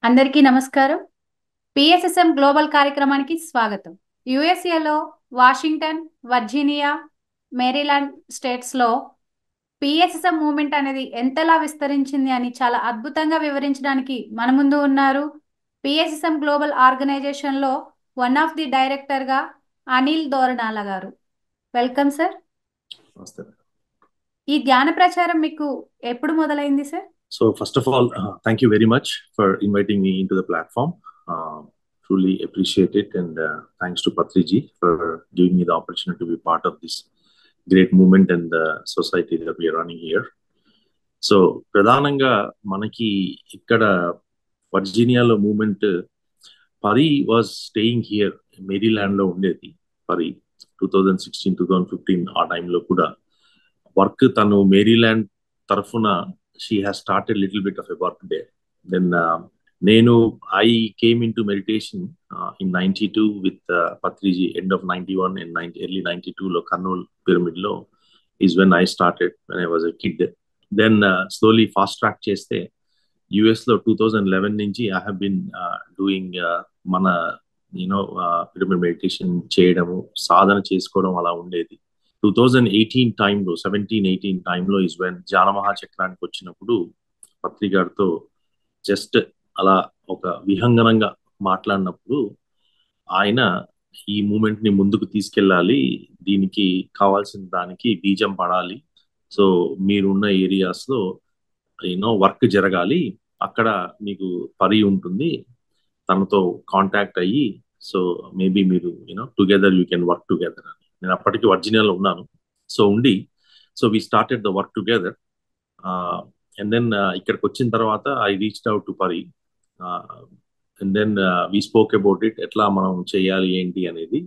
అందరికీ నమస్కారం. PSSM global కార్యక్రమానికి స్వాగతం. యుఎస్ఏలో వాషింగ్టన్, వర్జీనియా, మేరీలాండ్ స్టేట్స్లో పిఎస్ఎస్ఎం మూవ్మెంట్ అనేది ఎంతలా విస్తరించింది అని చాలా అద్భుతంగా వివరించడానికి మన ముందు ఉన్నారు పిఎస్ఎస్ఎం గ్లోబల్ ఆర్గనైజేషన్లో వన్ ఆఫ్ ది డైరెక్టర్గా అనిల్ దోర్నాల గారు. Welcome sir. ఈ ధ్యాన ప్రచారం మీకు ఎప్పుడు మొదలైంది sir? So first of all, thank you very much for inviting me into the platform. Truly appreciate it, and thanks to Patriji for giving me the opportunity to be part of this great movement and the society that we are running here. So pradhananga manaki ikkada Virginia lo movement Pari was staying here Maryland lo undedi. Pari 2016-2015 ఆ టైంలో కూడా work తను Maryland తరఫున she has started a little bit of a work there. Then I came into meditation in 92 with Patriji, end of 91 and early 92 lo Karnool pyramid lo is when I started when I was a kid. Then slowly fast track cheste US lo 2011 nunchi I have been doing mana pyramid meditation cheyadamu sadhana chesukodam ala undedi. 2018 టైంలో 17-18 టైంలో is when జానమహా చక్రానికి వచ్చినప్పుడు పత్రికారితో just అలా ఒక విహంగనంగా మాట్లాడినప్పుడు ఆయన ఈ moment ని ముందుకు తీసుకెళ్ళాలి, దీనికి కావాల్సిన దానికి బీజం పడాలి, సో మీరున్న ఏరియాస్ లో వర్క్ జరగాలి, అక్కడ మీకు పరి ఉంటుంది, తనతో కాంటాక్ట్ అయ్యి సో మేబీ మీరు together you can work together అని. నేను అప్పటికి వర్జీనియాలో ఉన్నాను. So we started the work together. And then ఇక్కడికి వచ్చిన తర్వాత I reached out to Pari and then we spoke about it, ఎట్లా మనం చేయాలి ఏంటి అనేది.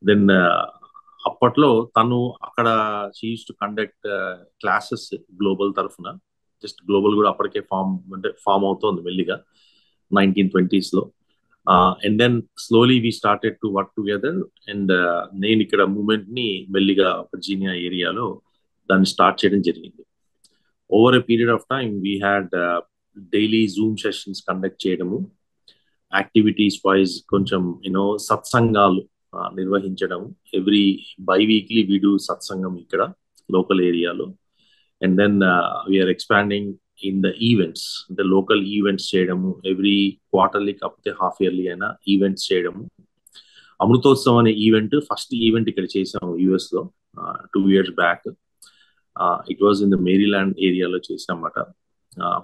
దెన్ అప్పట్లో తను అక్కడ she use to conduct classes Global తరఫున. జస్ట్ గ్లోబల్ కూడా అప్పటికే ఫామ్ అవుతోంది మెల్లిగా 1920s లో. And then slowly we started to work together. And నేను ఇక్కడ మూమెంట్ ని మెల్లిగా వర్జీనియా ఏరియాలో దాన్ని స్టార్ట్ చేయడం జరిగింది. Over a period of time we had daily Zoom sessions conduct చేయడము, యాక్టివిటీస్ వైజ్ కొంచెం సత్సంగాలు నిర్వహించడం. ఎవ్రీ బైవీక్లీ వీ డూ సత్సంగం ఇక్కడ లోకల్ ఏరియాలో. And then we are expanding in the events, అంటే లోకల్ ఈవెంట్స్ చేయడము, ఎవ్రీ క్వార్టర్లీ కాకపోతే హాఫ్ ఇయర్లీ అయినా ఈవెంట్స్ చేయడము. అమృతోత్సవం అనే ఈవెంట్ ఫస్ట్ ఈవెంట్ ఇక్కడ చేసాము యుఎస్ లో 2 years back. It was in the Maryland ఏరియాలో చేసామన్నమాట,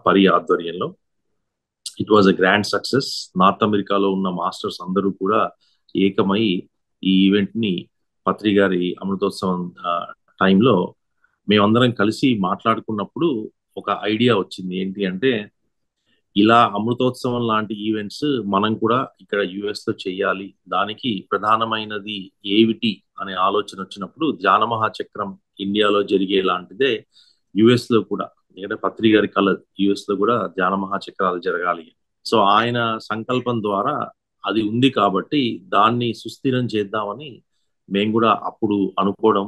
పరి ఆధ్వర్యంలో. It was a grand success. North అమెరికాలో ఉన్న మాస్టర్స్ అందరూ కూడా ఏకమై ఈ ఈవెంట్ ని పత్రి గారి అమృతోత్సవం టైంలో మేమందరం కలిసి మాట్లాడుకున్నప్పుడు ఒక ఐడియా వచ్చింది. ఏంటి అంటే, ఇలా అమృతోత్సవం లాంటి ఈవెంట్స్ మనం కూడా ఇక్కడ యుఎస్ లో చెయ్యాలి, దానికి ప్రధానమైనది ఏమిటి అనే ఆలోచన వచ్చినప్పుడు జానమహా చక్రం ఇండియాలో జరిగే లాంటిదే యుఎస్ లో కూడా, ఎందుకంటే పత్రి గారి కళ యుఎస్ లో కూడా జానమహా చక్రాలు జరగాలి. సో ఆయన సంకల్పం ద్వారా అది ఉంది కాబట్టి దాన్ని సుస్థిరం చేద్దామని మేము కూడా అప్పుడు అనుకోవడం.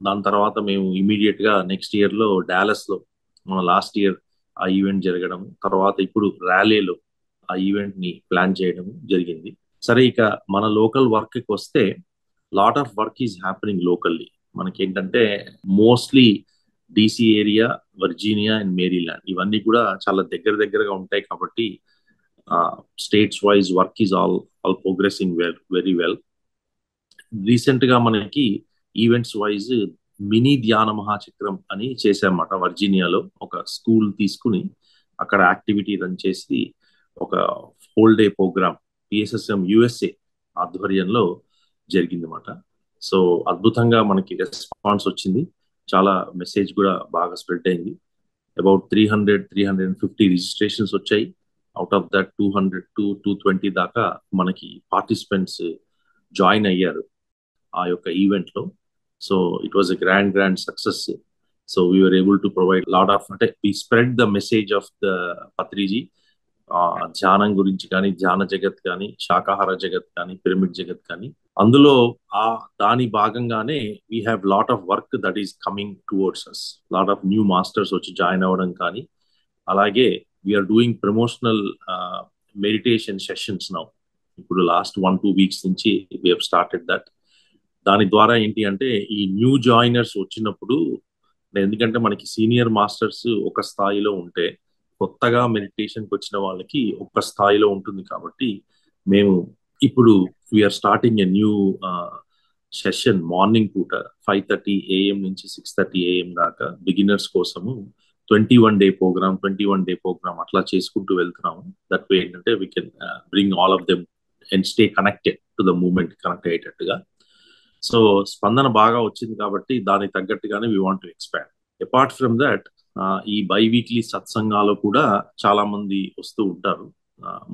దాని తర్వాత మేము ఇమీడియట్ గా నెక్స్ట్ ఇయర్ లో డాలస్ లో మన లాస్ట్ ఇయర్ ఆ ఈవెంట్ జరగడం, తర్వాత ఇప్పుడు ర్యాలీలో ఆ ఈవెంట్ ని ప్లాన్ చేయడం జరిగింది. సరే, ఇక మన లోకల్ వర్క్ కి వస్తే lot of work is happening locally. మనకి ఏంటంటే mostly DC area, Virginia and Maryland ఇవన్నీ కూడా చాలా దగ్గరగా ఉంటాయి కాబట్టి states wise work is all progressing very well. Recent గా మనకి ఈవెంట్స్ వైజ్ మినీ ధ్యాన మహాచక్రం అని చేసామన్నమాట. వర్జీనియాలో ఒక స్కూల్ తీసుకుని అక్కడ యాక్టివిటీ రన్ చేసి ఒక whole day program PSSM USA ఆధ్వర్యంలో జరిగిందన్నమాట. సో అద్భుతంగా మనకి రెస్పాన్స్ వచ్చింది, చాలా మెసేజ్ కూడా బాగా స్ప్రెడ్ అయింది. అబౌట్ 350 రిజిస్ట్రేషన్స్ వచ్చాయి. అవుట్ ఆఫ్ దట్ 200 to 220 దాకా మనకి పార్టిసిపెంట్స్ జాయిన్ అయ్యారు ఆ యొక్క ఈవెంట్ లో. So it was a grand success. So we were able to provide lot of, అంటే we spread the message of the Patriji. ధ్యానం గురించి కానీ, ధ్యాన జగత్ కానీ, శాకాహార జగత్ కానీ, పిరమిడ్ జగత్ కానీ, అందులో దాని భాగంగానే we have lot of work that is coming towards us. Lot of new masters వచ్చి జాయిన్ అవ్వడం కానీ, అలాగే we are doing promotional meditation sessions now. ఇప్పుడు లాస్ట్ 1-2 వీక్స్ నుంచి వి హావ్ స్టార్టెడ్ దట్. దాని ద్వారా ఏంటి అంటే ఈ న్యూ జాయినర్స్ వచ్చినప్పుడు, ఎందుకంటే మనకి సీనియర్ మాస్టర్స్ ఒక స్థాయిలో ఉంటే కొత్తగా మెడిటేషన్కి వచ్చిన వాళ్ళకి ఒక స్థాయిలో ఉంటుంది. కాబట్టి మేము ఇప్పుడు we are starting a new session morning పూట 5:30 AM నుంచి 6:30 AM దాకా బిగినర్స్ కోసము 21-day ప్రోగ్రామ్ అట్లా చేసుకుంటూ వెళ్తున్నాము. దట్ వే ఏంటంటే we can bring all of them and stay connected to the moment, connect అయ్యేటట్టుగా. సో స్పందన బాగా వచ్చింది కాబట్టి దానికి తగ్గట్టుగానే we want to expand. Apart from that ఈ బైవీక్లీ సత్సంగాలు కూడా చాలా మంది వస్తూ ఉంటారు.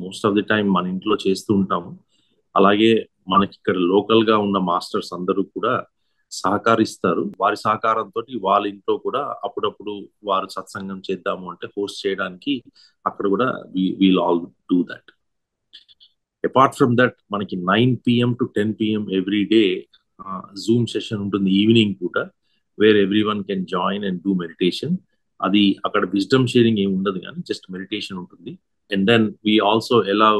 మోస్ట్ ఆఫ్ ది టైం మన ఇంట్లో చేస్తూ ఉంటాము. అలాగే మనకి ఇక్కడ లోకల్ గా ఉన్న మాస్టర్స్ అందరూ కూడా సహకరిస్తారు. వారి సహకారంతో వాళ్ళ ఇంట్లో కూడా అప్పుడప్పుడు వారు సత్సంగం చేద్దాము అంటే హోస్ట్ చేయడానికి అక్కడ కూడా we'll all do that. Apart from that మనకి 9 PM to 10 PM every day Zoom session ఉంటుంది ఈవినింగ్ పూట, where every one can join and do meditation. అది అక్కడ విజ్డమ్ షేరింగ్ ఏమి ఉండదు కానీ జస్ట్ మెడిటేషన్ ఉంటుంది. And then we also allow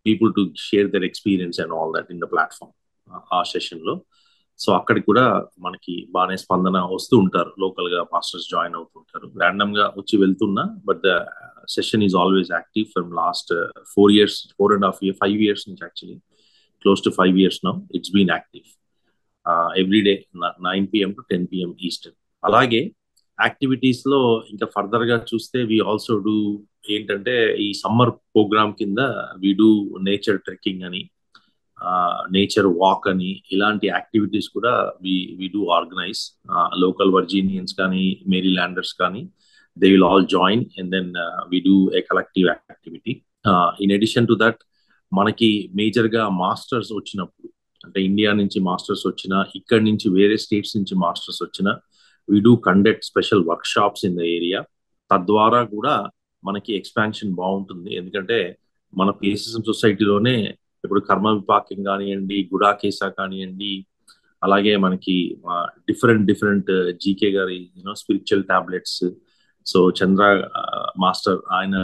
people to share their experience and all that in the platform ఆ session లో. సో అక్కడికి కూడా మనకి బాగానే స్పందన వస్తూ ఉంటారు. లోకల్ గా మాస్టర్స్ జాయిన్ అవుతుంటారు, ర్యాండమ్ గా వచ్చి వెళ్తున్నా. But the session is always active from last 4 years, 4.5 years, 5 years నుంచి actually close to 5 years now. It's been active every day 9 PM to 10 PM Eastern. అలాగే యాక్టివిటీస్ లో ఇంకా ఫర్దర్ గా చూస్తే వి ఆల్సో డూ ఏంటంటే ఈ సమ్మర్ ప్రోగ్రామ్ కింద we do nature trekking అని, నేచర్ వాక్ అని, ఇలాంటి యాక్టివిటీస్ కూడా we do organise. Local Virginians కానీ మేరీల్యాండర్స్ కానీ they will all join and then we do a collective activity. In addition to that మనకి మేజర్ గా masters వచ్చినప్పుడు, అంటే ఇండియా నుంచి మాస్టర్స్ వచ్చినా, ఇక్కడి నుంచి వేరే స్టేట్స్ నుంచి మాస్టర్స్ వచ్చినా, we do conduct special work shops in the area. తద్వారా కూడా మనకి ఎక్స్పాన్షన్ బాగుంటుంది. ఎందుకంటే మన పిఎస్ఎస్ఎం సొసైటీలోనే ఇప్పుడు కర్మ విపాకం కానివ్వండి, గుడాకేసా కానివ్వండి, అలాగే మనకి డిఫరెంట్ జీకే గారి స్పిరిచువల్ టాబ్లెట్స్, సో చంద్ర మాస్టర్ ఆయన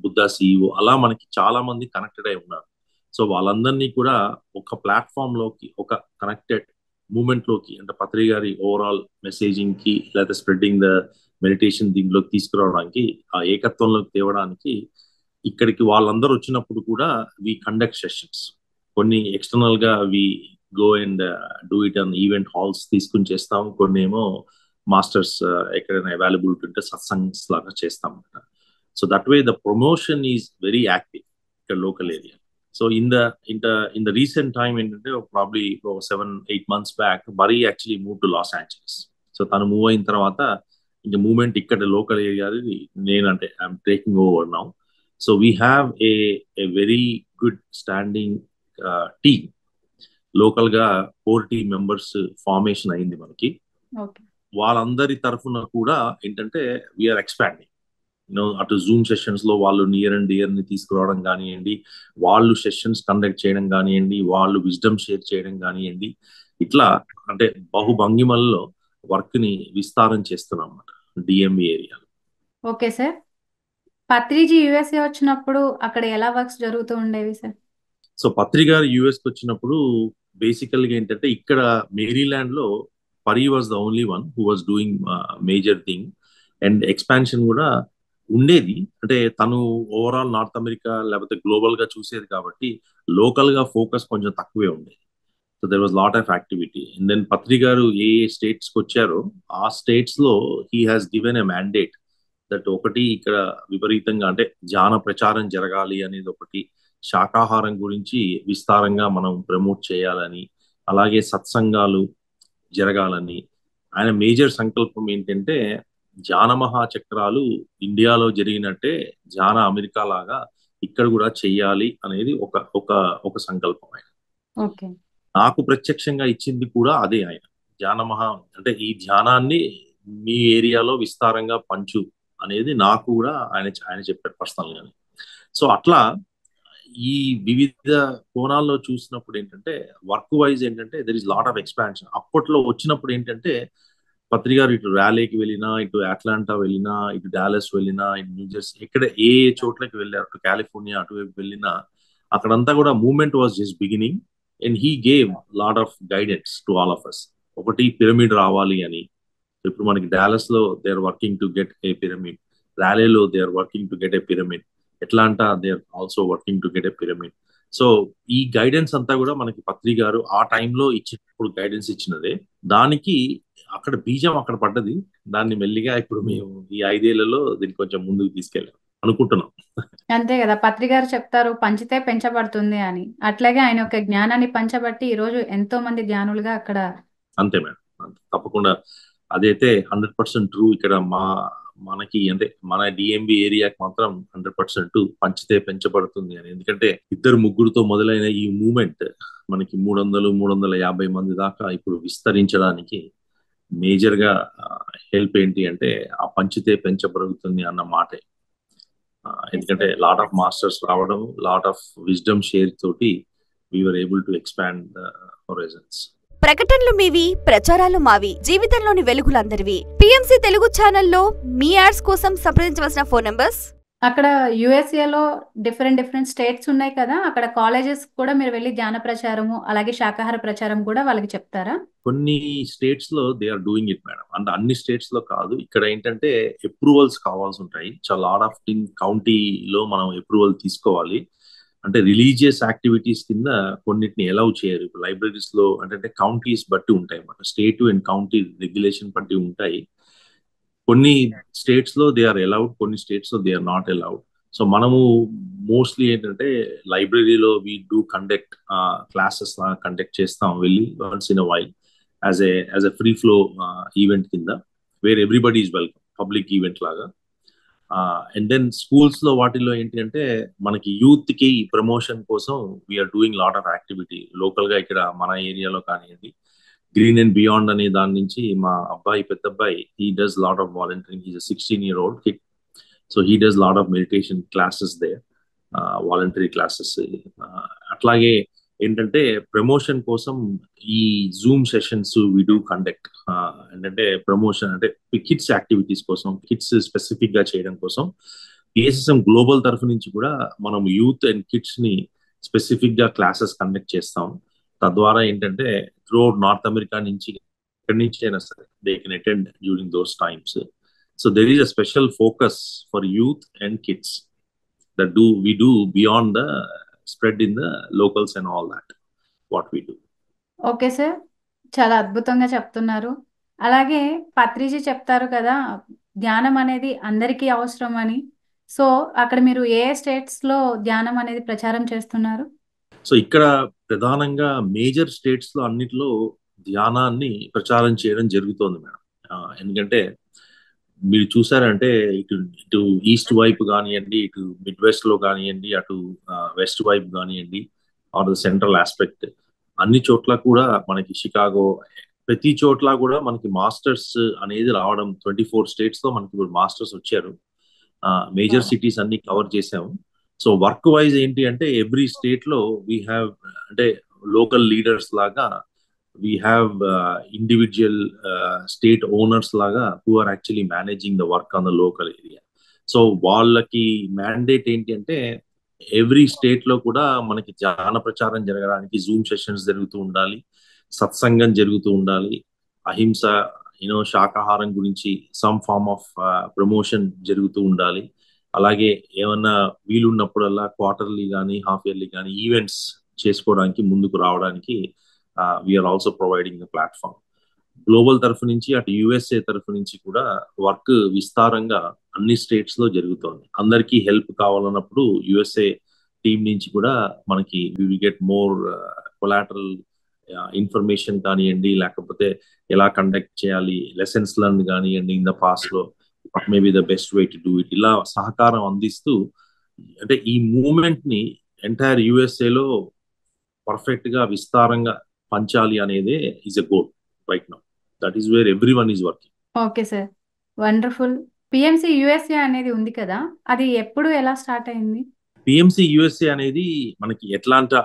బుద్ధ CEO, అలా మనకి చాలా మంది కనెక్టెడ్ అయి ఉన్నారు. సో వాళ్ళందరినీ కూడా ఒక ప్లాట్ఫామ్ లోకి, ఒక కనెక్టెడ్ మూమెంట్ లోకి, అంటే పత్రి గారి ఓవరాల్ మెసేజింగ్ కి లేదా స్ప్రెడ్డింగ్ ద మెడిటేషన్ దీంట్లోకి తీసుకురావడానికి, ఆ ఏకత్వంలోకి తేవడానికి ఇక్కడికి వాళ్ళందరూ వచ్చినప్పుడు కూడా వి కండక్ట్ సెషన్స్. కొన్ని ఎక్స్టర్నల్ గా we go and do it on event halls తీసుకుని చేస్తాం. కొన్ని ఏమో మాస్టర్స్ ఎక్కడైనా అవైలబిలిటీ ఉంటే సత్సంగ్స్ లాగా చేస్తాం. So that way the promotion is very active ఇక్కడ local area. So in the recent time ఏంటంటే ప్రాబ్లీ 7-8 months బ్యాక్ బరీ actually move to Los Angeles. So తను మూవ్ అయిన తర్వాత ఇంకా మూవ్మెంట్ ఇక్కడ లోకల్ ఏరియా నేనంటే I'm taking over now. So we have a very good standing team. Local గా 4 team members formation అయింది మనకి. వాళ్ళందరి తరఫున కూడా ఏంటంటే వీఆర్ ఎక్స్పాండింగ్. అటు జూమ్ సెషన్స్ లో వాళ్ళు నియర్ అండ్ డియర్ ని తీసుకురావడం కానివ్వండి, వాళ్ళు సెషన్స్ కండక్ట్ చేయడం కానివ్వండి, వాళ్ళు విజ్డమ్ షేర్ చేయడం కానివ్వండి, ఇట్లా అంటే బహుభంగిమల్లో వర్క్ ని విస్తారం చేస్తున్నాం అన్నమాట డిఎంఈ ఏరియాలో. ఓకే సార్, పత్రిజీ యుఎస్ఏ వచ్చినప్పుడు అక్కడ ఎలా వర్క్స్ జరుగుతూ ఉండేవి సార్? సో పత్రి గారు యుఎస్కి వచ్చినప్పుడు బేసికల్ గా ఏంటంటే ఇక్కడ మేరీల్యాండ్ లో పరి was the only one who was doing major thing and expansion కూడా ఉండేది. అంటే తను ఓవరాల్ నార్త్ అమెరికా లేకపోతే గ్లోబల్ గా చూసేది కాబట్టి లోకల్ గా ఫోకస్ కొంచెం తక్కువే ఉండేది. So there was lot of activity. And then Patri garu ఏ స్టేట్స్ కి వచ్చారో ఆ స్టేట్స్ లో he has given a mandate that ఒకటి ఇక్కడ విపరీతంగా అంటే ధ్యాన ప్రచారం జరగాలి అనేది ఒకటి, శాకాహారం గురించి విస్తారంగా మనం ప్రమోట్ చేయాలని, అలాగే సత్సంగాలు జరగాలని. ఆయన మేజర్ సంకల్పం ఏంటంటే ధ్యాన మహాచక్రాలు ఇండియాలో జరిగినట్టే ధ్యాన అమెరికా లాగా ఇక్కడ కూడా చెయ్యాలి అనేది ఒక సంకల్పం ఆయన. నాకు ప్రత్యక్షంగా ఇచ్చింది కూడా అదే. ఆయన ధ్యాన అంటే ఈ ధ్యానాన్ని మీ ఏరియాలో విస్తారంగా పంచు అనేది నాకు కూడా ఆయన చెప్పారు పర్సనల్ గానే. సో అట్లా ఈ వివిధ కోణాల్లో చూసినప్పుడు ఏంటంటే వర్క్ వైజ్ ఏంటంటే there is lot of expansion. అప్పట్లో వచ్చినప్పుడు ఏంటంటే పత్రి గారు ఇటు ర్యాలీకి వెళ్ళినా, ఇటు అట్లాంటా వెళ్ళినా, ఇటు డాలస్ వెళ్ళినా, ఇటు న్యూజెర్సీ, ఎక్కడ ఏ చోట్లకి వెళ్ళారు, అటు కాలిఫోర్నియా అటువైపు వెళ్ళినా, అక్కడంతా కూడా movement was just beginning and he gave lot of guidance to all of us. ఒకటి పిరమిడ్ రావాలి అని. ఇప్పుడు మనకి డాలస్ లో they are working to get a pyramid, ర్యాలీలో they are working to get a pyramid, Atlanta they are also working to get a pyramid. So ఈ guidance అంతా కూడా మనకి పత్రి గారు ఆ టైంలో ఇచ్చినప్పుడు గైడెన్స్ ఇచ్చినదే. దానికి అక్కడ బీజం అక్కడ పడ్డది. దాన్ని మెల్లిగా ఇప్పుడు మేము ఈ 5 ఏళ్లలో దీన్ని కొంచెం ముందుకు తీసుకెళ్ళాం అనుకుంటున్నాం. అంతే కదా, పత్రి గారు చెప్తారు పంచితే పెంచబడుతుంది అని. అట్లాగే ఆయన యొక్క జ్ఞానాన్ని పంచబట్టి ఈ రోజు ఎంతో మంది జ్ఞానులుగా అక్కడ. అంతే మేడం, అంతే తప్పకుండా. అదైతే 100% ట్రూ. ఇక్కడ మనకి అంటే మన డిఎంబి ఏరియాకి మాత్రం 100% పంచితే పెంచబడుతుంది అని. ఎందుకంటే ఇద్దరు ముగ్గురుతో మొదలైన ఈ మూమెంట్ మనకి 300-350 మంది దాకా ఇప్పుడు విస్తరించడానికి మేజర్ గా హెల్ప్ ఏంటి అంటే ఆ పంచితే పెంచబడుతుంది అన్న మాటే. ఎందుకంటే లాట్ ఆఫ్ మాస్టర్స్ రావడం, లాట్ ఆఫ్ విజ్డమ్ షేర్ తోటి we are able to expand the horizons. ప్రకటనలు మీవి, ప్రచారాలు మావి, జీవితంలోని వెలుగులందరివి. పిఎంసి తెలుగు ఛానల్లో మీ యాడ్స్ కోసం సంప్రదించవలసిన ఫోన్ నంబర్స్. అక్కడ యుఎస్ఏలో డిఫరెంట్ స్టేట్స్ ఉన్నాయి కదా, అక్కడ కాలేజెస్ కూడా మీరు వెళ్ళి ధ్యాన ప్రచారము అలాగే శాకాహార ప్రచారం కూడా వాళ్ళకి చెప్తారా? కొన్ని స్టేట్స్ లో they are doing it madam. అంటే అన్ని స్టేట్స్ లో కాదు. ఇక్కడ ఏంటంటే అప్రూవల్స్ కావాల్సి ఉంటాయి. చాలా లాట్ ఆఫ్ కౌంటీలో మనం అప్రూవల్ తీసుకోవాలి. అంటే రిలీజియస్ యాక్టివిటీస్ కింద కొన్నిటిని అలౌ చేయరు. ఇప్పుడు లైబ్రరీస్ లో అంటే కౌంటీస్ బట్టి ఉంటాయి అన్నమాట. స్టేట్ అండ్ కౌంటీ రెగ్యులేషన్ బట్టి ఉంటాయి. కొన్ని స్టేట్స్ లో దే ఆర్ అలౌడ్, కొన్ని స్టేట్స్ లో they are not allowed. So మనము మోస్ట్లీ ఏంటంటే లైబ్రరీలో వీ డూ కండక్ట్ క్లాసెస్ లాగా కండక్ట్ చేస్తాం వెళ్ళి once in a while as a free flow event కింద, where everybody is welcome, public event లాగా. అండ్ దెన్ స్కూల్స్ లో వాటిల్లో ఏంటి అంటే మనకి యూత్ కి ప్రమోషన్ కోసం we're doing lot of activity. Local గా ఇక్కడ మన ఏరియాలో కానివ్వండి, గ్రీన్ అండ్ బియాండ్ అనే దాని నుంచి మా అబ్బాయి, పెద్ద అబ్బాయి, he does lot of volunteering. He's 16-year-old kid. So he does lot of meditation classes they, voluntary classes. అట్లాగే ఏంటంటే ప్రమోషన్ కోసం ఈ zoom sessions we do conduct. ఏంటంటే ప్రమోషన్ అంటే కిడ్స్ యాక్టివిటీస్ కోసం, కిడ్స్ స్పెసిఫిక్ గా చేయడం కోసం పిఎస్ఎస్ఎం గ్లోబల్ తరఫు నుంచి కూడా మనం యూత్ అండ్ కిడ్స్ ని స్పెసిఫిక్ గా క్లాసెస్ కండక్ట్ చేస్తాం. తద్వారా ఏంటంటే త్రూఅవుట్ నార్త్ అమెరికా నుంచి ఎక్కడి నుంచి అయినా సరే they can attend during those times. So there is a special focus for youth and kids that we do beyond the spread in the locals and all that what we do. Okay sir, చాలా అద్భుతంగా చెప్తున్నారు. అలాగే పత్రిజీ చెప్తారు కదా ధ్యానం అనేది అందరికీ అవసరం అని. సో అక్కడ మీరు ఏ స్టేట్స్ లో ధ్యానం అనేది ప్రచారం చేస్తున్నారు? సో ఇక్కడ ప్రధానంగా మేజర్ స్టేట్స్ లో అన్నిట్లో ధ్యానాన్ని ప్రచారం చేయడం జరుగుతోంది మేడం. ఎందుకంటే మీరు చూసారంటే ఇటు ఈస్ట్ వైపు కానివ్వండి, ఇటు మిడ్ వెస్ట్ లో కానివ్వండి, అటు వెస్ట్ వైపు కానివ్వండి, ఆర్ ద సెంట్రల్ ఆస్పెక్ట్, అన్ని చోట్ల కూడా మనకి షికాగో, ప్రతి చోట్ల కూడా మనకి మాస్టర్స్ అనేది రావడం. 24 స్టేట్స్ లో మనకి ఇప్పుడు మాస్టర్స్ వచ్చారు. మేజర్ సిటీస్ అన్ని కవర్ చేసాము. సో వర్క్ వైజ్ ఏంటి అంటే ఎవ్రీ స్టేట్ లో వీ హ్యావ్ అంటే లోకల్ లీడర్స్ లాగా we have individual state owners laga who are actually managing the work on the local area. So వాళ్ళకి మ్యాండేట్ ఏంటి అంటే ఎవ్రీ స్టేట్ లో కూడా మనకి ధ్యాన ప్రచారం జరగడానికి జూమ్ సెషన్స్ జరుగుతూ ఉండాలి, సత్సంగం జరుగుతూ ఉండాలి, అహింస శాకాహారం గురించి సమ్ ఫార్మ్ ఆఫ్ ప్రమోషన్ జరుగుతూ ఉండాలి. అలాగే ఏమన్నా వీలున్నప్పుడల్లా క్వార్టర్లీ కానీ హాఫ్ ఇయర్లీ కానీ ఈవెంట్స్ చేసుకోవడానికి ముందుకు రావడానికి we're also providing the platform. Global తరఫు నుంచి అటు యుఎస్ఏ తరఫు నుంచి కూడా వర్క్ విస్తారంగా అన్ని స్టేట్స్ లో జరుగుతోంది. అందరికీ హెల్ప్ కావాలన్నప్పుడు యుఎస్ఏ టీం నుంచి కూడా మనకి we will get more collateral information కానివ్వండి, లేకపోతే ఎలా కండక్ట్ చేయాలి, లెసన్స్ లర్న్ కానివ్వండి, ఇన్ ద పాస్ట్ లో what may be the best way to do it, ఇలా సహకారం అందిస్తూ అంటే ఈ మూవ్మెంట్ ని ఎంటైర్ యుఎస్ఏలో పర్ఫెక్ట్ గా విస్తారంగా పంచాలి అనేది is a goal right now. That is where everyone is working. Okay sir, wonderful. PMC USA అనేది ఉంది కదా, అది ఎప్పుడు ఎలా స్టార్ట్ అయింది? పిఎంసి యుఎస్ఏ అనేది మనకి ఎట్లాంటా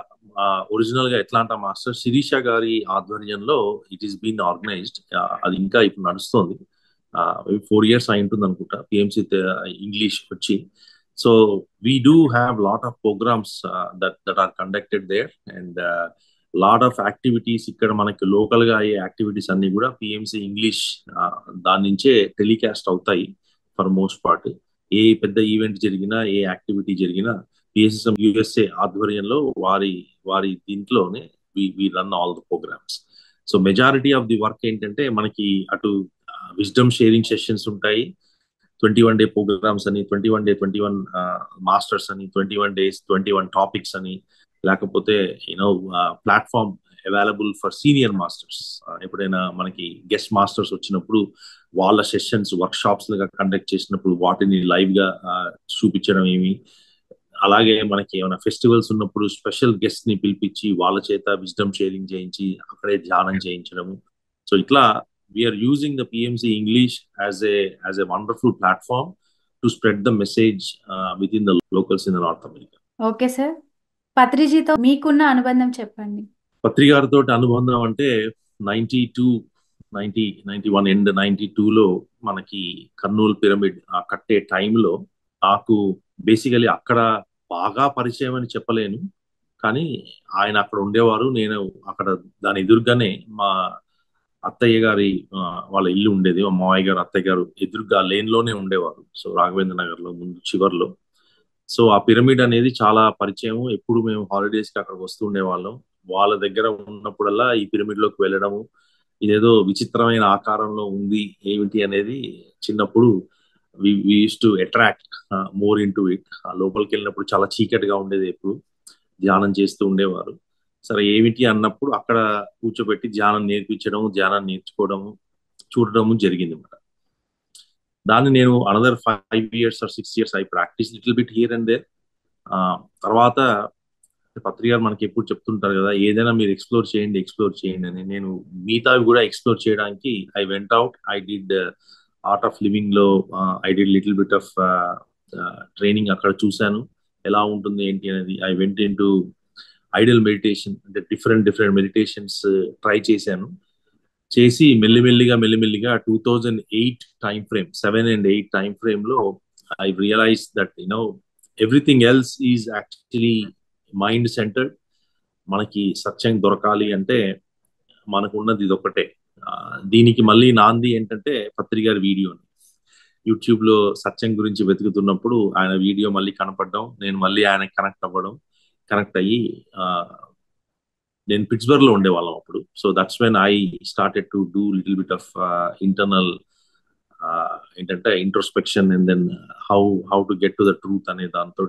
ఒరిజినల్ గా ఎట్లాంటా మాస్టర్ శిరీష గారి ఆధ్వర్యంలో ఇట్ ఈస్ బీన్ ఆర్గనైజ్డ్. అది ఇంకా ఇప్పుడు నడుస్తుంది. 4 years అయి ఉంటుంది అనుకుంటా పిఎంసి ఇంగ్లీష్ వచ్చి. So we do have lot of programmes that are conducted there and lot of activities. ఇక్కడ మనకి లోకల్ గా అయ్యే యాక్టివిటీస్ అన్ని కూడా పిఎంసి ఇంగ్లీష్ దాని నుంచే టెలికాస్ట్ అవుతాయి ఫర్ మోస్ట్ పార్ట్. ఏ పెద్ద ఈవెంట్ జరిగినా ఏ యాక్టివిటీ జరిగినా పిఎస్ఎస్ఎం యుఎస్ఏ ఆధ్వర్యంలో వారి దీంట్లోనే we run all the programmes. So majority of the work ఏంటంటే మనకి అటు విజ్డమ్ షేరింగ్ సెషన్స్ ఉంటాయి, 21 day ప్రోగ్రామ్స్ అని, 21 మాస్టర్స్ అని, 21 days 21 టాపిక్స్ అని, లేకపోతే platform available for senior masters. ఎప్పుడైనా మనకి గెస్ట్ మాస్టర్స్ వచ్చినప్పుడు వాళ్ళ సెషన్స్ వర్క్ షాప్స్ గా కండక్ట్ చేసినప్పుడు వాటిని లైవ్ గా చూపించడం ఏమి. అలాగే మనకి ఏమైనా ఫెస్టివల్స్ ఉన్నప్పుడు స్పెషల్ గెస్ట్ ని పిలిపించి వాళ్ళ చేత విజ్డమ్ షేరింగ్ చేయించి అక్కడే ధ్యానం చేయించడము. సో ఇట్లా we're using the PMC English as a wonderful platform to spread the message with in the locals in North America. Okay sir, పత్రిజీతో మీకున్న అనుబంధం చెప్పండి. పత్రి గారితో అనుబంధం అంటే 91 ఎండ్ 92లో మనకి కర్నూలు పిరమిడ్ కట్టే టైంలో నాకు బేసికలీ అక్కడ బాగా పరిచయం అని చెప్పలేను, కానీ ఆయన అక్కడ ఉండేవారు. నేను అక్కడ దాని ఎదురుగానే మా అత్తయ్య గారి వాళ్ళ ఇల్లు ఉండేది. మా మావయ్య గారు అత్తయ్య గారు ఎదురుగా లేన్లోనే ఉండేవారు. సో రాఘవేంద్ర నగర్ లో ముందు చివర్లో. సో ఆ పిరమిడ్ అనేది చాలా పరిచయం. ఎప్పుడు మేము హాలిడేస్ కి అక్కడికి వస్తూ ఉండేవాళ్ళం. వాళ్ళ దగ్గర ఉన్నప్పుడల్లా ఈ పిరమిడ్ లోకి వెళ్ళడము, ఇదేదో విచిత్రమైన ఆకారంలో ఉంది ఏమిటి అనేది చిన్నప్పుడు we used to attract more into it. ఆ లోపలికి వెళ్ళినప్పుడు చాలా చీకటిగా ఉండేది, ఎప్పుడు ధ్యానం చేస్తూ ఉండేవారు. సరే ఏమిటి అన్నప్పుడు అక్కడ కూర్చోబెట్టి ధ్యానం నేర్పించడము, ధ్యానం నేర్చుకోవడము, చూడడము జరిగింది అన్నమాట. దాన్ని నేను another 5 years or 6 years I practise little bit here and there. తర్వాత పత్రి గారు మనకి ఎప్పుడు చెప్తుంటారు కదా, ఏదైనా మీరు ఎక్స్ప్లోర్ చేయండి అని. నేను మిగతావి కూడా ఎక్స్ప్లోర్ చేయడానికి I went out. I did art of living లో I did little bit of training అక్కడ చూశాను ఎలా ఉంటుంది ఏంటి అనేది. I went into idle meditation, అంటే డిఫరెంట్ మెడిటేషన్స్ ట్రై చేసి మెల్లిమెల్లిగా 2008 time frame, 7 and 8 time frame లో I realize that everything else is actually mind centered. మనకి సత్యం దొరకాలి అంటే మనకు ఉన్నది ఇదొక్కటే. దీనికి మళ్ళీ నాంది ఏంటంటే పత్రి గారి వీడియోని యూట్యూబ్ లో సత్యం గురించి వెతుకుతున్నప్పుడు ఆయన వీడియో మళ్ళీ కనపడడం, నేను మళ్ళీ ఆయన కనెక్ట్ అయ్యి నేను పిట్స్బర్గ్ లో ఉండేవాళ్ళం అప్పుడు. So that's when I started to do little bit of internal ఏంటంటే introspection and then how to get to the truth అనే దాంతో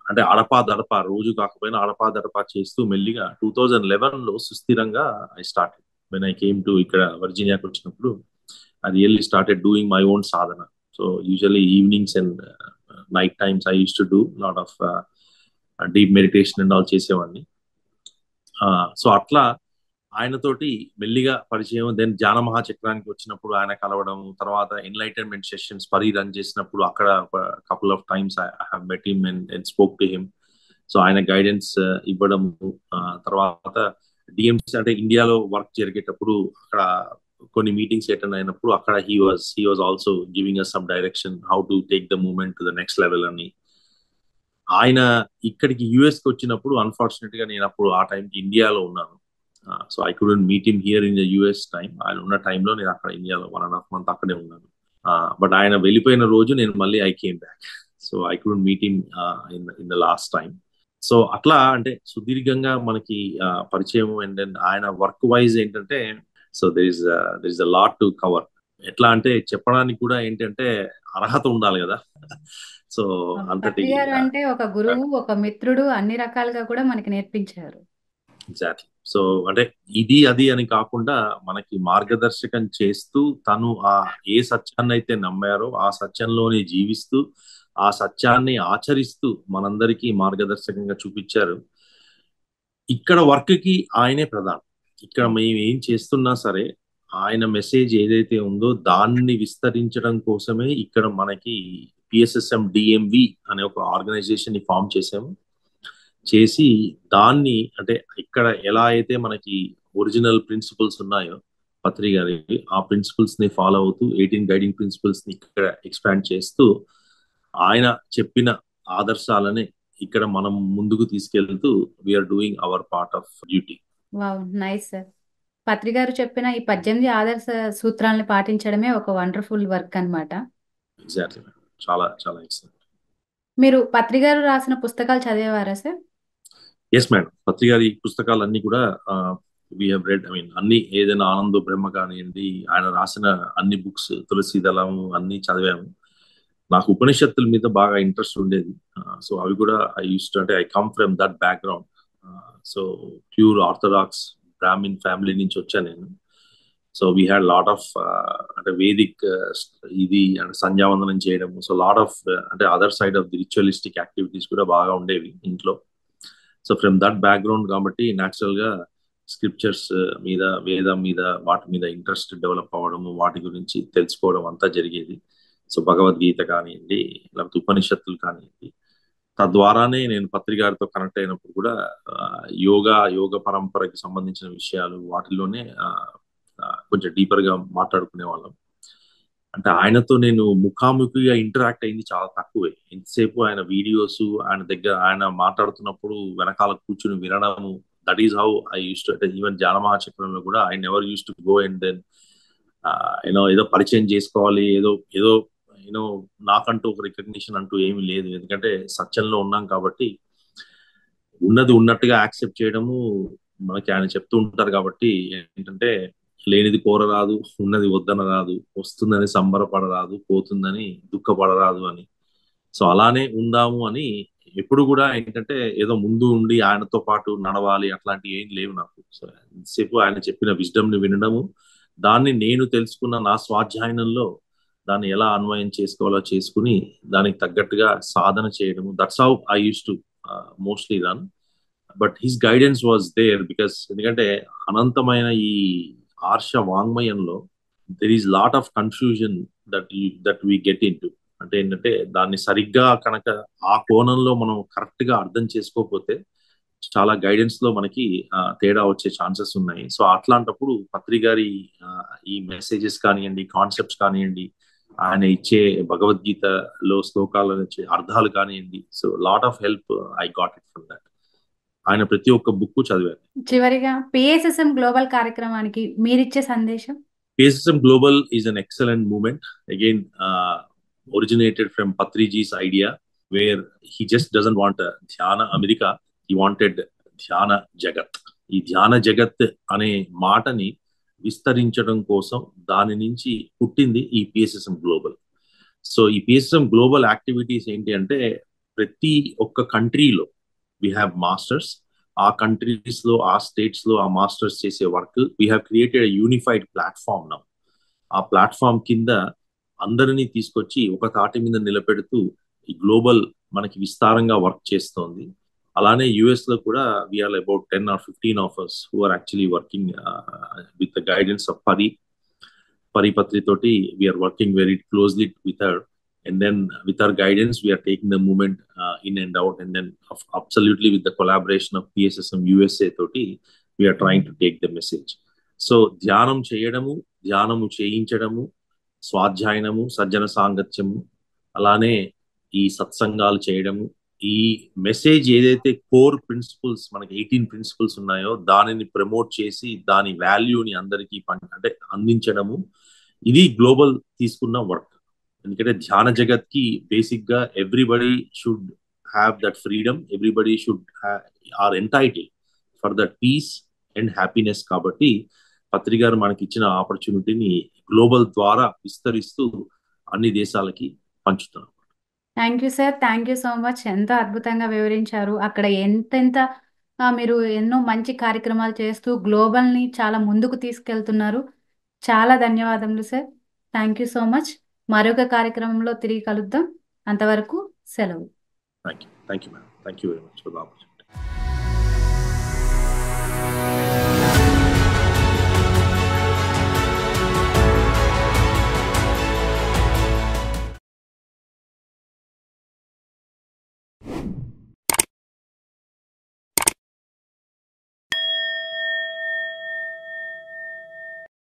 అంటే అడపా రోజు కాకపోయినా అడపా చేస్తూ మెల్లిగా 2011 లో సుస్థిరంగా I started. When I came to ఇక్కడ వర్జీనియాకి వచ్చినప్పుడు I really started doing my own sadhana. So usually evenings and night times I used to do lot of deep meditation and all చేసేవాడిని. సో అట్లా ఆయనతోటి మెల్లిగా పరిచయం. దెన్ ధ్యాన మహాచక్రానికి వచ్చినప్పుడు ఆయన కలవడం, తర్వాత ఎన్లైటన్మెంట్ సెషన్స్ పరి రన్ చేసినప్పుడు అక్కడ couple of times I have met him and spoke to him. So ఆయన గైడెన్స్ ఇవ్వడం. తర్వాత డిఎంసి అంటే ఇండియాలో వర్క్ జరిగేటప్పుడు అక్కడ కొన్ని మీటింగ్స్ అటెండ్ అయినప్పుడు అక్కడ he was also giving us some direction how to take the movement to the next level అని. ఆయన ఇక్కడికి యుఎస్ కి వచ్చినప్పుడు అన్ఫార్చునేట్ గా నేను అప్పుడు ఆ టైంకి ఇండియాలో ఉన్నాను. So I couldn't meet him here in the US time. ఆయన ఉన్న టైంలో నేను అక్కడ ఇండియాలో 1.5 months అక్కడే ఉన్నాను. బట్ ఆయన వెళ్ళిపోయిన రోజు నేను మళ్ళీ I came back. So I couldn't meet him in the last time. So అట్లా అంటే సుదీర్ఘంగా మనకి పరిచయం. అండ్ దెన్ ఆయన వర్క్ వైజ్ ఏంటంటే so there is a lot to cover. ఎట్లా అంటే చెప్పడానికి కూడా ఏంటంటే అర్హత ఉండాలి కదా. సో అంతటి అంటే ఒక గురువు, ఒక మిత్రుడు అన్ని రకాలుగా కూడా మనకి నేర్పించారు. ఎగ్జాక్ట్లీ. సో అంటే ఇది అది అని కాకుండా మనకి మార్గదర్శకం చేస్తూ తను ఏ సత్యాన్ని అయితే నమ్మారో ఆ సత్యంలోనే జీవిస్తూ ఆ సత్యాన్ని ఆచరిస్తూ మనందరికీ మార్గదర్శకంగా చూపించారు. ఇక్కడ వర్క్ కి ఆయనే ప్రధానం. ఇక్కడ మేము ఏం చేస్తున్నా సరే ఆయన మెసేజ్ ఏదైతే ఉందో దాన్ని విస్తరించడం కోసమే ఇక్కడ మనకి పిఎస్ఎస్ఎం డిఎంవి అనే ఒక ఆర్గనైజేషన్ ని ఫామ్ చేసాము. చేసి దాన్ని అంటే ఇక్కడ ఎలా అయితే మనకి ఒరిజినల్ ప్రిన్సిపల్స్ ఉన్నాయో పత్రి గారి, ఆ ప్రిన్సిపల్స్ ని ఫాలో అవుతూ 18 గైడింగ్ ప్రిన్సిపల్స్ ని ఇక్కడ ఎక్స్పాండ్ చేస్తూ ఆయన చెప్పిన ఆదర్శాలని ఇక్కడ మనం ముందుకు తీసుకెళ్తూ we're doing our part of duty. Wow, nice sir. Patri garu చెప్పిన ఈ 18 ఆదర్శ సూత్రాలను పాటించడమే ఒక వండర్ఫుల్ వర్క్ అన్నమాట. ఎగ్జాక్ట్లీ మేడం, చాలా చాలా ఎక్సలెంట్. మీరు పత్రి గారు రాసిన పుస్తకాలు చదివేవారా సార్? ఎస్ మేడం, పత్రి గారి పుస్తకాలన్నీ కూడా we have read. I mean అన్ని, ఏదైనా ఆనందో బ్రహ్మ కానివ్వండి, ఆయన రాసిన అన్ని బుక్స్, తులసీదళము అన్ని చదివాము. నాకు ఉపనిషత్తుల మీద బాగా ఇంట్రెస్ట్ ఉండేది. సో అవి కూడా I come from that background. So pure orthodox Brahmin family నుంచి వచ్చాను నేను. So we had lot of అంటే వేదిక్ ఇది అంటే సంధ్యావందనం చేయడము, సో లాట్ ఆఫ్ అంటే other side of the ritualistic activities కూడా బాగా ఉండేవి ఇంట్లో. సో ఫ్రమ్ దట్ బ్యాక్గ్రౌండ్ కాబట్టి న్యాచురల్ గా స్క్రిప్చర్స్ మీద, వేదం మీద, వాటి మీద ఇంట్రెస్ట్ డెవలప్ అవ్వడము, వాటి గురించి తెలుసుకోవడం అంతా జరిగేది. సో భగవద్గీత కానివ్వండి, లేకపోతే ఉపనిషత్తులు కానివ్వండి. తద్వారానే నేను పత్రి గారితో కనెక్ట్ అయినప్పుడు కూడా యోగ పరంపరకి సంబంధించిన విషయాలు వాటిలోనే కొంచెం డీపర్ గా మాట్లాడుకునే వాళ్ళం. అంటే ఆయనతో నేను ముఖాముఖిగా ఇంటరాక్ట్ అయింది చాలా తక్కువే. ఎంతసేపు ఆయన వీడియోస్, ఆయన దగ్గర ఆయన మాట్లాడుతున్నప్పుడు వెనకాల కూర్చుని వినడము, that is how I used to. అంటే ఈవెన్ జానమహాచక్రంలో కూడా I never used to go and then ఏదో పరిచయం చేసుకోవాలి, ఏదో ఏదో నాకంటూ ఒక రికగ్నిషన్ అంటూ ఏమీ లేదు. ఎందుకంటే సత్యంలో ఉన్నాం కాబట్టి ఉన్నది ఉన్నట్టుగా యాక్సెప్ట్ చేయడము మనకి ఆయన చెప్తూ ఉంటారు. కాబట్టి ఏంటంటే లేనిది కోరరాదు, ఉన్నది వద్దన రాదు, వస్తుందని సంబరపడరాదు, పోతుందని దుఃఖపడరాదు అని. సో అలానే ఉందాము అని ఎప్పుడు కూడా ఏంటంటే ఏదో ముందు ఉండి ఆయనతో పాటు నడవాలి అట్లాంటి ఏం లేవు నాకు. సో ఎంతసేపు ఆయన చెప్పిన విజ్డమ్ ని వినడము, దాన్ని నేను తెలుసుకున్న నా స్వాధ్యాయనంలో దాన్ని ఎలా అన్వయం చేసుకోవాలో చేసుకుని దానికి తగ్గట్టుగా సాధన చేయడము. That's how I used to mostly run. But his guidance was there because ఎందుకంటే అనంతమైన ఈ ఆర్ష వాంగ్మయంలో there is lot of confusion that we get into. అంటే ఏంటంటే దాన్ని సరిగ్గా కనుక ఆ కోణంలో మనం కరెక్ట్ గా అర్థం చేసుకోకపోతే చాలా గైడెన్స్ లో మనకి తేడా వచ్చే ఛాన్సెస్ ఉన్నాయి. సో అట్లాంటప్పుడు పత్రి గారి ఈ మెసేజెస్ కానివ్వండి, కాన్సెప్ట్స్ కానివ్వండి, ఆయన ఇచ్చే భగవద్గీతలో శ్లోకాలు ఇచ్చే అర్థాలు కానివ్వండి, so lot of help I got it from that. ఆయన ప్రతి ఒక్క బుక్ చదివాను. చివరిగా పిఎస్ఎస్ఎం గ్లోబల్ కార్యక్రమానికి మీరిచ్చే సందేశం? PSSM Global is an excellent movement. Again, originated from Patriji's idea, where he just doesn't want a Dhyana America. He wanted Dhyana Jagat. ఈ ధ్యాన జగత్ అనే మాటని విస్తరించడం కోసం దాని నుంచి పుట్టింది ఈ పిఎస్ఎస్ఎం గ్లోబల్. సో ఈ పిఎస్ఎస్ఎం గ్లోబల్ యాక్టివిటీస్ ఏంటి అంటే ప్రతి ఒక్క కంట్రీలో వీ హ్యావ్ మాస్టర్స్. ఆ కంట్రీస్ లో, ఆ స్టేట్స్ లో ఆ మాస్టర్స్ చేసే work we have created unified platform now. ఆ ప్లాట్ఫామ్ కింద అందరినీ తీసుకొచ్చి ఒక తాటి మీద నిలబెడుతూ ఈ గ్లోబల్ మనకి విస్తారంగా వర్క్ చేస్తోంది. అలానే యుఎస్ లో కూడా we are about 10 or 15 of us who are actually working with the guidance of Pari తోటి we're working very closely with her. And then with our guidance, we are taking the movement in and out. And then absolutely with the collaboration of PSSM USA తోటి, we are trying to take the message. So ధ్యానం చేయడము, ధ్యానము చేయించడము, స్వాధ్యాయనము, సజ్జన సాంగత్యము, అలానే ఈ సత్సంగాలు చేయడము, ఈ మెసేజ్ ఏదైతే కోర్ ప్రిన్సిపల్స్ మనకి 18 ప్రిన్సిపల్స్ ఉన్నాయో దానిని ప్రమోట్ చేసి దాని వాల్యూని అందరికీ అంటే అందించడము, ఇది గ్లోబల్ తీసుకున్న వర్క్. ఎందుకంటే ధ్యాన జగత్ కి బేసిక్ గా everybody should have that freedom, everybody should are entitle for that peace and happiness. కాబట్టి పత్రి గారు మనకి ఇచ్చిన ఆపర్చునిటీని గ్లోబల్ ద్వారా విస్తరిస్తూ అన్ని దేశాలకి పంచుతున్నాం. Thank you sir, thank you so much. ఎంతో అద్భుతంగా వివరించారు. అక్కడ ఎంతెంత మీరు ఎన్నో మంచి కార్యక్రమాలు చేస్తూ గ్లోబల్ని చాలా ముందుకు తీసుకెళ్తున్నారు. చాలా ధన్యవాదములు sir. Thank you so much. మరొక కార్యక్రమంలో తిరిగి కలుద్దాం. అంతవరకు సెలవు. Thank you madam. Thank you very much for the opportunity.